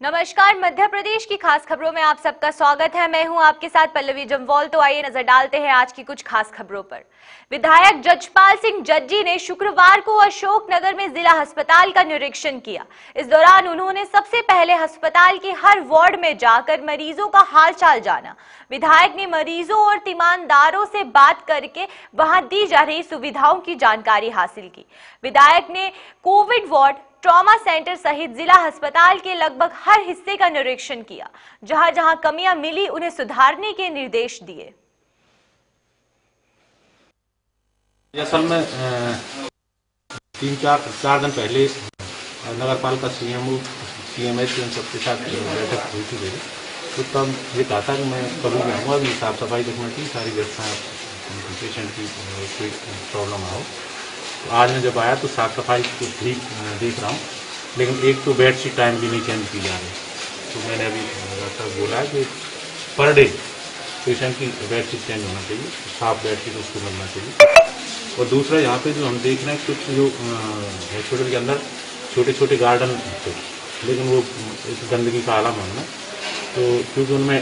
नमस्कार, मध्य प्रदेश की खास खबरों में आप सबका स्वागत है। मैं हूं आपके साथ पल्लवी जम्वाल। तो आइए नजर डालते हैं आज की कुछ खास खबरों पर। विधायक जजपाल सिंह जज्जी ने शुक्रवार को अशोकनगर में जिला अस्पताल का निरीक्षण किया। इस दौरान उन्होंने सबसे पहले अस्पताल के हर वार्ड में जाकर मरीजों का हालचाल जाना। विधायक ने मरीजों और तीमानदारों से बात करके वहां दी जा रही सुविधाओं की जानकारी हासिल की। विधायक ने कोविड वार्ड, ट्रॉमा सेंटर सहित जिला अस्पताल के लगभग हर हिस्से का निरीक्षण किया। जहां जहां कमियां मिली उन्हें सुधारने के निर्देश दिए। असल में 3-4 दिन पहले नगर पालिका सीएमओ सीएमएच सबके साथ बैठक हुई थी, तो तब ये कहा था कि मैं कभी भी आऊँगा, भी साफ सफाई देखना की सारी व्यवस्थाएं, पेशेंट की कोई प्रॉब्लम हो। तो आज मैं जब आया तो साफ सफाई को ठीक देख रहा हूँ, लेकिन एक तो बेड शीट टाइम भी नहीं चेंज की जा रही। तो मैंने अभी डॉक्टर बोला है कि पर डे पेशेंट की बेड शीट चेंज होना चाहिए, साफ बेड शीट उसको मिलना चाहिए। और दूसरा यहाँ पे जो हम देख रहे हैं कुछ जो हॉस्पिटल के अंदर छोटे छोटे गार्डन थे, लेकिन वो इस गंदगी का आलम है, तो क्योंकि उनमें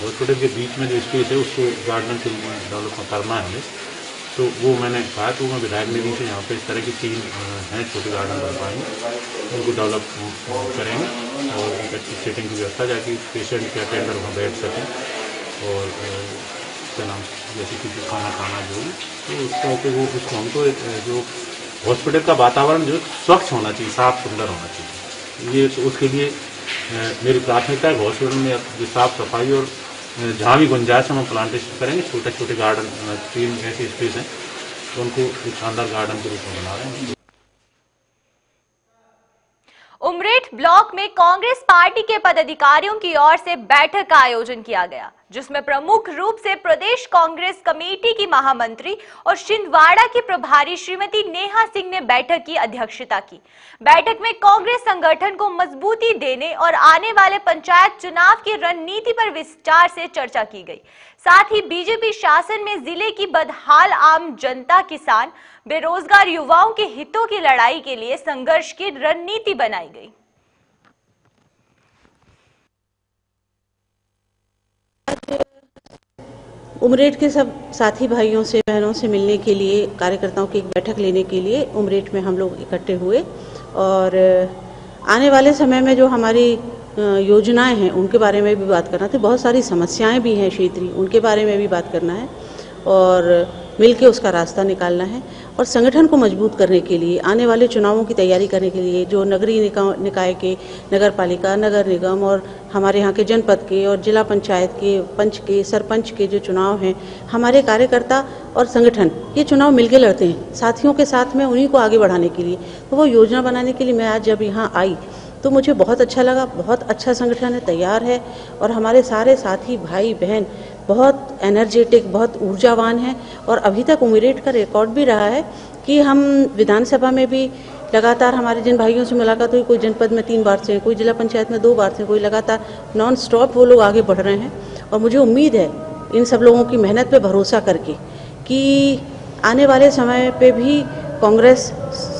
हॉस्पिटल के बीच में जो स्पेस है उसको गार्डन के डेवलप करना है हमें, तो वो मैंने कहा तो मैं विधायक निधि से यहाँ पे इस तरह की 3 हैं छोटे गार्डन बन पाएंगे, उनको डेवलप करेंगे और एक अच्छी सेटिंग की व्यवस्था, जाकि पेशेंट के अटेंडर वहाँ बैठ सकें और क्या नाम जैसे कि खाना खाना जो है तो उसका तो वो उसको हमको जो हॉस्पिटल का वातावरण जो स्वच्छ होना चाहिए, साफ सुंदर होना चाहिए। ये तो उसके लिए मेरी प्राथमिकता है हॉस्पिटल में जो साफ सफाई और जहाँ भी गुंजाइश हम प्लांटेशन करेंगे, छोटे छोटे गार्डन 3 ऐसे स्पेस हैं तो उनको एक शानदार गार्डन के रूप में बना रहे हैं। उमरेठ ब्लॉक में कांग्रेस पार्टी के पदाधिकारियों की ओर से बैठक का आयोजन किया गया, जिसमें प्रमुख रूप से प्रदेश कांग्रेस कमेटी की महामंत्री और छिंदवाड़ा की प्रभारी श्रीमती नेहा सिंह ने बैठक की अध्यक्षता की। बैठक में कांग्रेस संगठन को मजबूती देने और आने वाले पंचायत चुनाव की रणनीति पर विस्तार से चर्चा की गई। साथ ही बीजेपी शासन में जिले की बदहाल आम जनता, किसान, बेरोजगार युवाओं के हितों की लड़ाई के लिए संघर्ष की रणनीति बनाई गई। उमरेठ के सब साथी भाइयों से, बहनों से मिलने के लिए, कार्यकर्ताओं की एक बैठक लेने के लिए उमरेठ में हम लोग इकट्ठे हुए और आने वाले समय में जो हमारी योजनाएं हैं उनके बारे में भी बात करना था। बहुत सारी समस्याएं भी हैं क्षेत्रीय, उनके बारे में भी बात करना है और मिलके उसका रास्ता निकालना है। और संगठन को मजबूत करने के लिए, आने वाले चुनावों की तैयारी करने के लिए जो नगरीय निकाय के, नगर पालिका, नगर निगम और हमारे यहाँ के जनपद के और जिला पंचायत के, पंच के, सरपंच के जो चुनाव हैं, हमारे कार्यकर्ता और संगठन ये चुनाव मिलकर लड़ते हैं साथियों के साथ में, उन्हीं को आगे बढ़ाने के लिए। तो वो योजना बनाने के लिए मैं आज जब यहाँ आई तो मुझे बहुत अच्छा लगा। बहुत अच्छा संगठन है, तैयार है और हमारे सारे साथी भाई बहन बहुत एनर्जेटिक, बहुत ऊर्जावान हैं। और अभी तक उमरेठ का रिकॉर्ड भी रहा है कि हम विधानसभा में भी लगातार हमारे जिन भाइयों से मुलाकात हुई, कोई जनपद में 3 बार से, कोई जिला पंचायत में 2 बार से, कोई लगातार नॉन स्टॉप वो लोग आगे बढ़ रहे हैं। और मुझे उम्मीद है इन सब लोगों की मेहनत पे भरोसा करके कि आने वाले समय पे भी कांग्रेस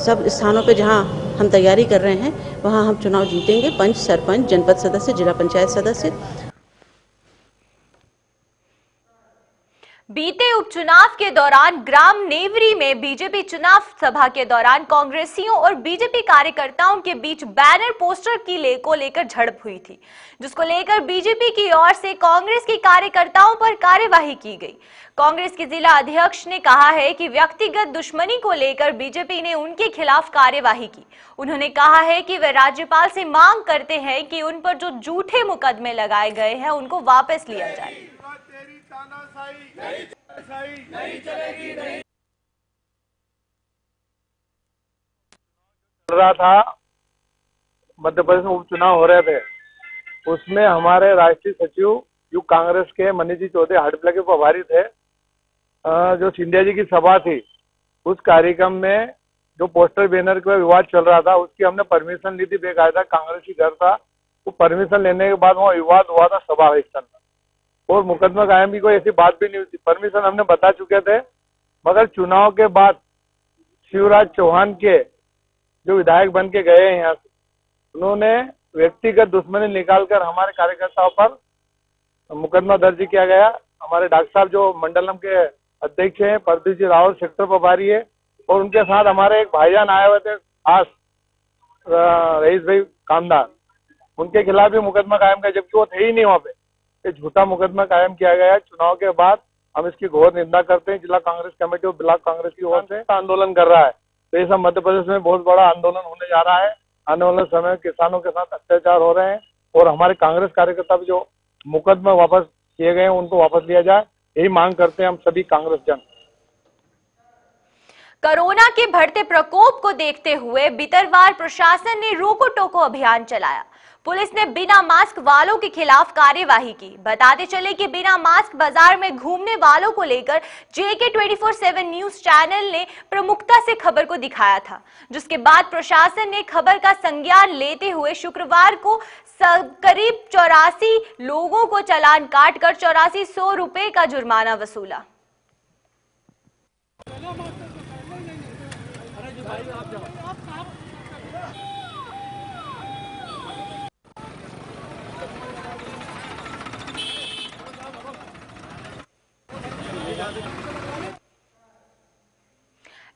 सब स्थानों पे जहां हम तैयारी कर रहे हैं वहां हम चुनाव जीतेंगे। पंच, सरपंच, जनपद सदस्य, जिला पंचायत सदस्य। बीते उपचुनाव के दौरान ग्राम नेवरी में बीजेपी चुनाव सभा के दौरान कांग्रेसियों और बीजेपी कार्यकर्ताओं के बीच बैनर पोस्टर को लेकर झड़प हुई थी, जिसको लेकर बीजेपी की ओर से कांग्रेस के कार्यकर्ताओं पर कार्यवाही की गई। कांग्रेस के जिला अध्यक्ष ने कहा है कि व्यक्तिगत दुश्मनी को लेकर बीजेपी ने उनके खिलाफ कार्यवाही की। उन्होंने कहा है कि वे राज्यपाल से मांग करते हैं कि उन पर जो झूठे मुकदमे लगाए गए हैं उनको वापस लिया जाए। नहीं चलेगी, नहीं चल रहा था। मध्य प्रदेश में उपचुनाव हो रहे थे, उसमें हमारे राष्ट्रीय सचिव युग कांग्रेस के मनीष जी चौधरी हड़पला के प्रभारी थे। जो सिंधिया जी की सभा थी, उस कार्यक्रम में जो पोस्टर बैनर का विवाद चल रहा था, उसकी हमने परमिशन ली थी। बेकायदा कांग्रेसी घर था, वो परमिशन लेने के बाद वहाँ विवाद हुआ था सभा स्थल में, और मुकदमा कायम की कोई ऐसी बात भी नहीं हुई थी। परमिशन हमने बता चुके थे, मगर चुनाव के बाद शिवराज चौहान के जो विधायक बन के गए हैं यहाँ से, उन्होंने व्यक्तिगत दुश्मनी निकालकर हमारे कार्यकर्ताओं पर मुकदमा दर्ज किया गया। हमारे डॉक्टर साहब जो मंडलम के अध्यक्ष हैं, प्रदीप जी रावत सेक्टर प्रभारी है, और उनके साथ हमारे एक भाईजान आए हुए थे खास रईस भाई कामदार, उनके खिलाफ भी मुकदमा कायम किया, जबकि वो थे ही नहीं वहाँ पे। ये झूठा मुकदमा कायम किया गया है। चुनाव के बाद हम इसकी घोर निंदा करते हैं। जिला कांग्रेस कमेटी और ब्लॉक कांग्रेस की ओर से आंदोलन कर रहा है। तो ये सब मध्य प्रदेश में बहुत बड़ा आंदोलन होने जा रहा है। आने वाले समय में किसानों के साथ अत्याचार हो रहे हैं, और हमारे कांग्रेस कार्यकर्ता भी जो मुकदमा वापस किए गए हैं उनको वापस लिया जाए, यही मांग करते हैं हम सभी कांग्रेस जन। कोरोना के बढ़ते प्रकोप को देखते हुए बीतरवार प्रशासन ने रोको टोको अभियान चलाया। पुलिस ने बिना मास्क वालों के खिलाफ कार्यवाही की। बताते चले कि बिना मास्क बाजार में घूमने वालों को लेकर JK 24/7 न्यूज चैनल ने प्रमुखता से खबर को दिखाया था, जिसके बाद प्रशासन ने खबर का संज्ञान लेते हुए शुक्रवार को करीब 84 लोगों को चालान काटकर 8400 रुपए का जुर्माना वसूला।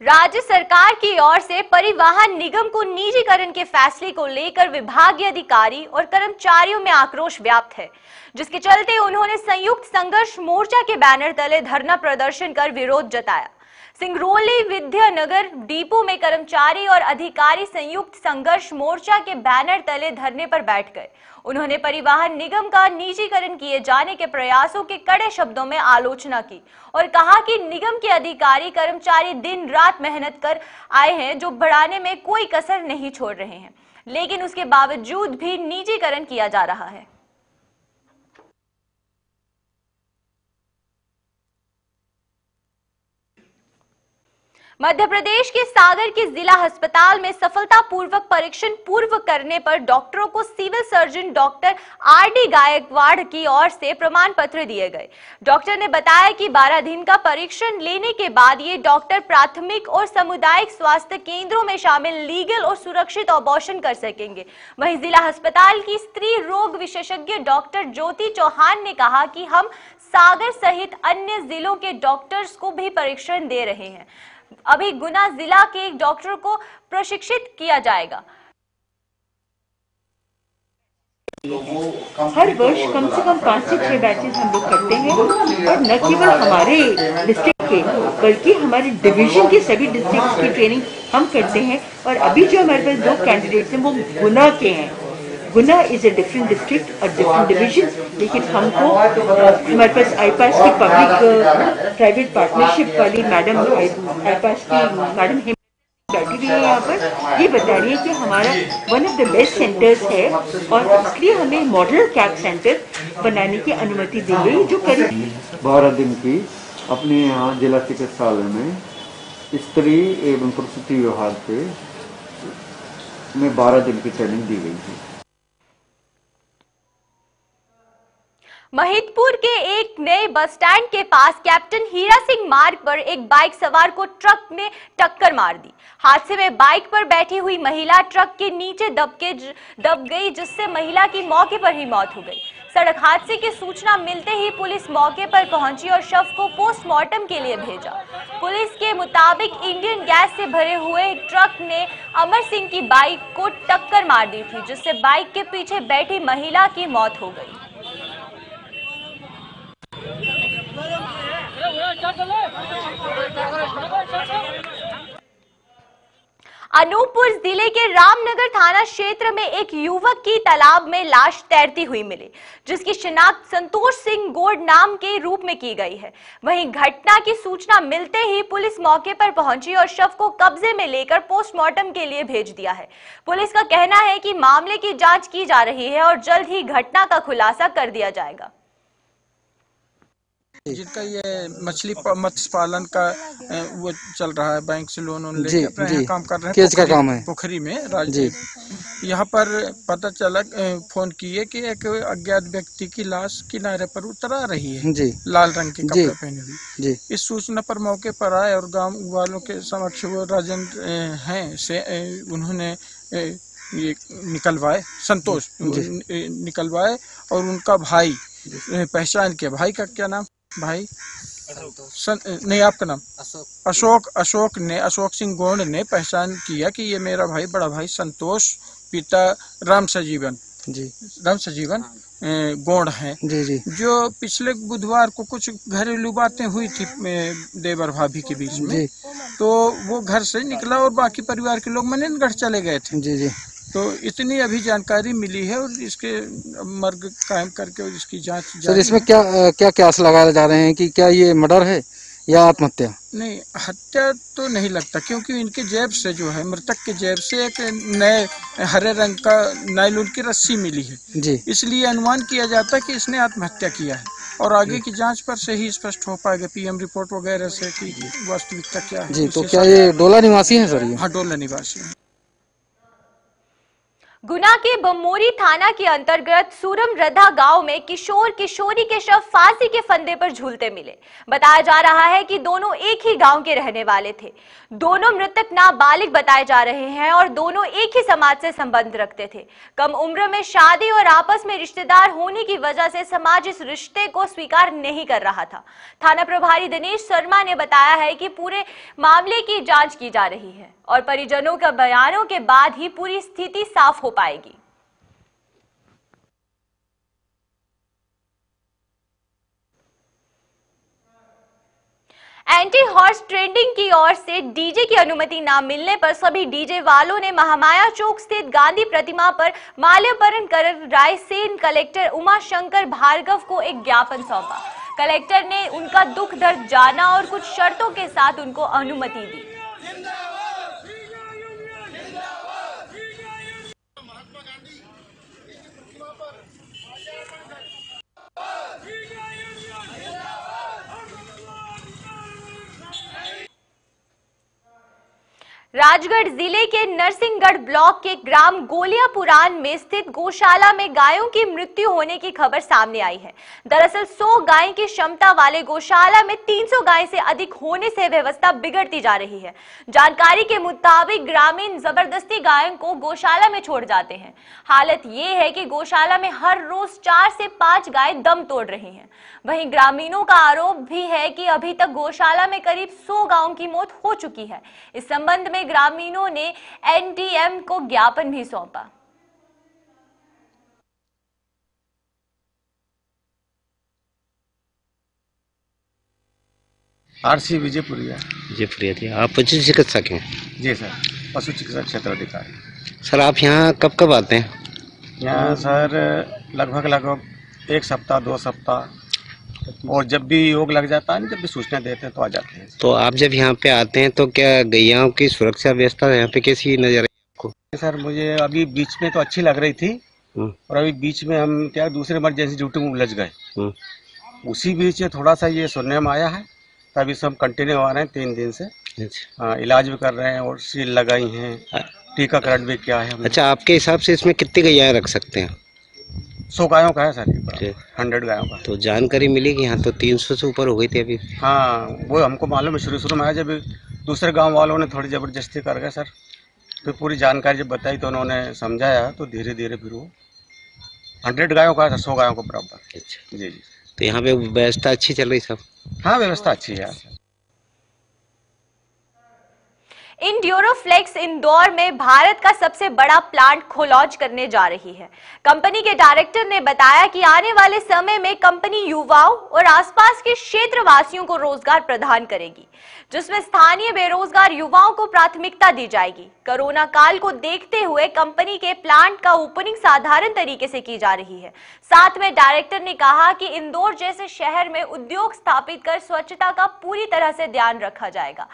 राज्य सरकार की ओर से परिवहन निगम को निजीकरण के फैसले को लेकर विभागीय अधिकारी और कर्मचारियों में आक्रोश व्याप्त है, जिसके चलते उन्होंने संयुक्त संघर्ष मोर्चा के बैनर तले धरना प्रदर्शन कर विरोध जताया। सिंगरौली विद्यानगर डिपो में कर्मचारी और अधिकारी संयुक्त संघर्ष मोर्चा के बैनर तले धरने पर बैठ गए। उन्होंने परिवहन निगम का निजीकरण किए जाने के प्रयासों के कड़े शब्दों में आलोचना की और कहा कि निगम के अधिकारी कर्मचारी दिन रात मेहनत कर आए हैं, जो बढ़ाने में कोई कसर नहीं छोड़ रहे हैं, लेकिन उसके बावजूद भी निजीकरण किया जा रहा है। मध्य प्रदेश के सागर के जिला अस्पताल में सफलतापूर्वक परीक्षण पूर्व करने पर डॉक्टरों को civil surgeon doctor RD Gaikwad की ओर से प्रमाण पत्र दिए गए। डॉक्टर ने बताया कि 12 दिन का परीक्षण लेने के बाद ये डॉक्टर प्राथमिक और सामुदायिक स्वास्थ्य केंद्रों में शामिल लीगल और सुरक्षित अबॉर्शन कर सकेंगे। वहीं जिला अस्पताल की स्त्री रोग विशेषज्ञ डॉक्टर ज्योति चौहान ने कहा कि हम सागर सहित अन्य जिलों के डॉक्टर्स को भी परीक्षण दे रहे हैं। अभी गुना जिला के एक डॉक्टर को प्रशिक्षित किया जाएगा। हर वर्ष कम से कम 5 से 6 बैचेस हम लोग करते हैं, और न केवल हमारे डिस्ट्रिक्ट के बल्कि हमारे डिवीजन के सभी डिस्ट्रिक्ट की ट्रेनिंग हम करते हैं। और अभी जो हमारे पास 2 कैंडिडेट्स हैं वो गुना के हैं। गुना इज ए डिफरेंट डिस्ट्रिक्ट और डिफरेंट डिवीजन, लेकिन हमको हमारे पास आईपास की पब्लिक प्राइवेट पार्टनरशिप वाली मैडम आईपास की मैडम बैठी हुई है यहाँ पर, ये बता रही है कि हमारा one of the best centres है और इसलिए हमें मॉडल कैंप सेंटर बनाने की अनुमति दी गई, जो करीब 12 दिन की अपने यहाँ जिला चिकित्सालय में स्त्री एवं प्रसूति विभाग पे में 12 दिन की ट्रेनिंग दी गई है। महिदपुर के एक नए बस स्टैंड के पास कैप्टन हीरा सिंह मार्ग पर एक बाइक सवार को ट्रक ने टक्कर मार दी। हादसे में बाइक पर बैठी हुई महिला ट्रक के नीचे दब गई, जिससे महिला की मौके पर ही मौत हो गई। सड़क हादसे की सूचना मिलते ही पुलिस मौके पर पहुंची और शव को पोस्टमार्टम के लिए भेजा। पुलिस के मुताबिक इंडियन गैस से भरे हुए ट्रक ने अमर सिंह की बाइक को टक्कर मार दी थी, जिससे बाइक के पीछे बैठी महिला की मौत हो गई। अनूपपुर जिले के रामनगर थाना क्षेत्र में एक युवक की तालाब में लाश तैरती हुई मिली, जिसकी शिनाख्त संतोष सिंह गोड नाम के रूप में की गई है। वहीं घटना की सूचना मिलते ही पुलिस मौके पर पहुंची और शव को कब्जे में लेकर पोस्टमार्टम के लिए भेज दिया है। पुलिस का कहना है कि मामले की जांच की जा रही है और जल्द ही घटना का खुलासा कर दिया जाएगा। जिनका ये मत्स्य पालन का वो चल रहा है, बैंक से लोन लेके अपने यहाँ काम कर रहे हैं। केस का काम है पोखरी में राजदीप। यहाँ पर पता चला, फोन किए कि एक अज्ञात व्यक्ति की लाश किनारे पर उतरा रही है जी, लाल रंग के कपड़े पहने हुए। इस सूचना पर मौके पर आए और गांव वालों के समक्ष वो राजेंद्र हैं से उन्होंने ये निकलवाए, संतोष निकलवाए, और उनका भाई पहचान किया। भाई का क्या नाम? भाई नहीं, आपका नाम? अशोक सिंह गोंड ने पहचान किया कि ये मेरा भाई, बड़ा भाई संतोष, पिता राम सजीवन गोंड हैं, जो पिछले बुधवार को कुछ घरेलू बातें हुई थी देवर भाभी के बीच में, तो वो घर से निकला और बाकी परिवार के लोग मनेनगढ़ चले गए थे। तो इतनी अभी जानकारी मिली है और इसके मर्ग कायम करके और इसकी जांच सर, इसमें क्या क्यास लगाए जा रहे हैं कि क्या ये मर्डर है या आत्महत्या? नहीं, हत्या तो नहीं लगता, क्योंकि इनके जेब से जो है, मृतक के जेब से एक नए हरे रंग का नायलॉन की रस्सी मिली है जी, इसलिए अनुमान किया जाता है कि इसने आत्महत्या किया है, और आगे की जांच पर से ही स्पष्ट हो पाएगा पीएम रिपोर्ट वगैरह से कि वास्तविकता क्या है जी। तो क्या ये डोला निवासी है सर? ये हाँ, डोला निवासी है। गुना के बमोरी थाना के अंतर्गत सूरमरधा गांव में किशोर किशोरी के शव फांसी के फंदे पर झूलते मिले। बताया जा रहा है कि दोनों एक ही गांव के रहने वाले थे। दोनों मृतक नाबालिग बताए जा रहे हैं और दोनों एक ही समाज से संबंध रखते थे। कम उम्र में शादी और आपस में रिश्तेदार होने की वजह से समाज इस रिश्ते को स्वीकार नहीं कर रहा था। थाना प्रभारी दिनेश शर्मा ने बताया है कि पूरे मामले की जांच की जा रही है और परिजनों के बयानों के बाद ही पूरी स्थिति साफ हो पाएगी। एंटी हॉर्स ट्रेंडिंग की ओर से डीजे की अनुमति न मिलने पर सभी डीजे वालों ने महामाया चौक स्थित गांधी प्रतिमा पर माल्यार्पण कर रायसेन कलेक्टर उमाशंकर भार्गव को एक ज्ञापन सौंपा। कलेक्टर ने उनका दुख दर्द जाना और कुछ शर्तों के साथ उनको अनुमति दी। राजगढ़ जिले के नरसिंहगढ़ ब्लॉक के ग्राम गोलियापुरान में स्थित गौशाला में गायों की मृत्यु होने की खबर सामने आई है। दरअसल 100 गाय की क्षमता वाले गौशाला में 300 गाय से अधिक होने से व्यवस्था बिगड़ती जा रही है। जानकारी के मुताबिक ग्रामीण जबरदस्ती गायों को गौशाला में छोड़ जाते हैं। हालत ये है कि गौशाला में हर रोज 4 से 5 गाय दम तोड़ रही हैं। वहीं ग्रामीणों का आरोप भी है कि अभी तक गौशाला में करीब 100 गायों की मौत हो चुकी है। इस संबंध में ग्रामीणों ने एनडीएम को ज्ञापन भी सौंपा। आरसी विजयपुरिया जी। आप पशु चिकित्सक हैं? जी सर, पशु चिकित्सा क्षेत्र अधिकारी। सर, आप यहाँ कब कब आते हैं? यहाँ सर लगभग 1 सप्ताह 2 सप्ताह, और जब भी योग लग जाता है, जब भी सूचना देते हैं तो आ जाते हैं। तो आप जब यहाँ पे आते हैं तो क्या गैयाओं की सुरक्षा व्यवस्था यहाँ पे कैसी नजर आई आपको? सर, मुझे अभी बीच में तो अच्छी लग रही थी, और अभी बीच में हम क्या दूसरे इमरजेंसी ड्यूटी में उलझ गए। उसी बीच में थोड़ा सा ये सुनने में आया है, तभी सब कंटिन्यू आ रहे हैं 3 दिन से। हाँ, इलाज भी कर रहे हैं और सील लगाई हैं, टीकाकरण भी किया है। अच्छा, आपके हिसाब से इसमें कितनी गैया रख सकते हैं? 100 गायों का है सर, 100 गायों का। तो जानकारी मिली कि यहाँ तो 300 से ऊपर हो गई थी अभी। हाँ, वो हमको मालूम है, शुरू में आया, जब दूसरे गांव वालों ने थोड़ी ज़बरदस्ती कर गए सर, फिर पूरी जानकारी जब बताई तो उन्होंने समझाया, तो धीरे धीरे फिर वो 100 गायों का है, 100 गायों के बराबर। अच्छा जी। तो यहाँ पे व्यवस्था अच्छी चल रही सब? हाँ, व्यवस्था अच्छी है। इंड्यूरोफ्लेक्स इंदौर में भारत का सबसे बड़ा प्लांट खोलॉन्च करने जा रही है। कंपनी के डायरेक्टर ने बताया कि आने वाले समय में कंपनी युवाओं और आसपास के क्षेत्रवासियों को रोजगार प्रदान करेगी, जिसमें स्थानीय बेरोजगार युवाओं को प्राथमिकता दी जाएगी। कोरोना काल को देखते हुए कंपनी के प्लांट का ओपनिंग साधारण तरीके से की जा रही है। साथ में डायरेक्टर ने कहा कि इंदौर जैसे शहर में उद्योग स्थापित कर स्वच्छता का पूरी तरह से ध्यान रखा जाएगा,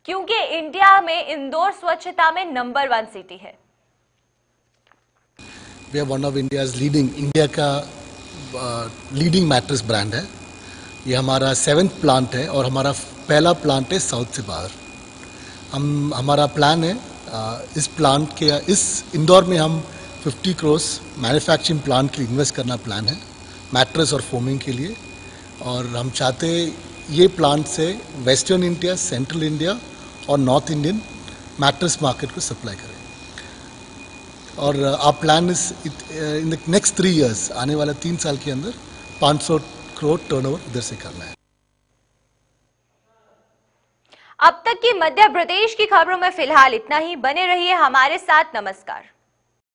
क्योंकि इंडिया में इंदौर स्वच्छता में नंबर 1 सिटी है। We are one of India's India का लीडिंग मैट्रेस ब्रांड है। ये हमारा 7th प्लांट है और हमारा पहला प्लांट है साउथ से बाहर। हमारा प्लान है इस प्लांट के इस इंदौर में हम 50 करोड़ मैन्युफैक्चरिंग प्लांट के लिए इन्वेस्ट करना प्लान है, मैट्रेस और फोमिंग के लिए। और हम चाहते ये प्लांट से वेस्टर्न इंडिया, सेंट्रल इंडिया और नॉर्थ इंडियन मैट्रेस मार्केट को सप्लाई करें। और आप plan is in the next 3 years, आने वाला 3 साल के अंदर 500 करोड़ टर्नओवर इधर से करना है। अब तक की मध्य प्रदेश की खबरों में फिलहाल इतना ही। बने रहिए हमारे साथ। नमस्कार।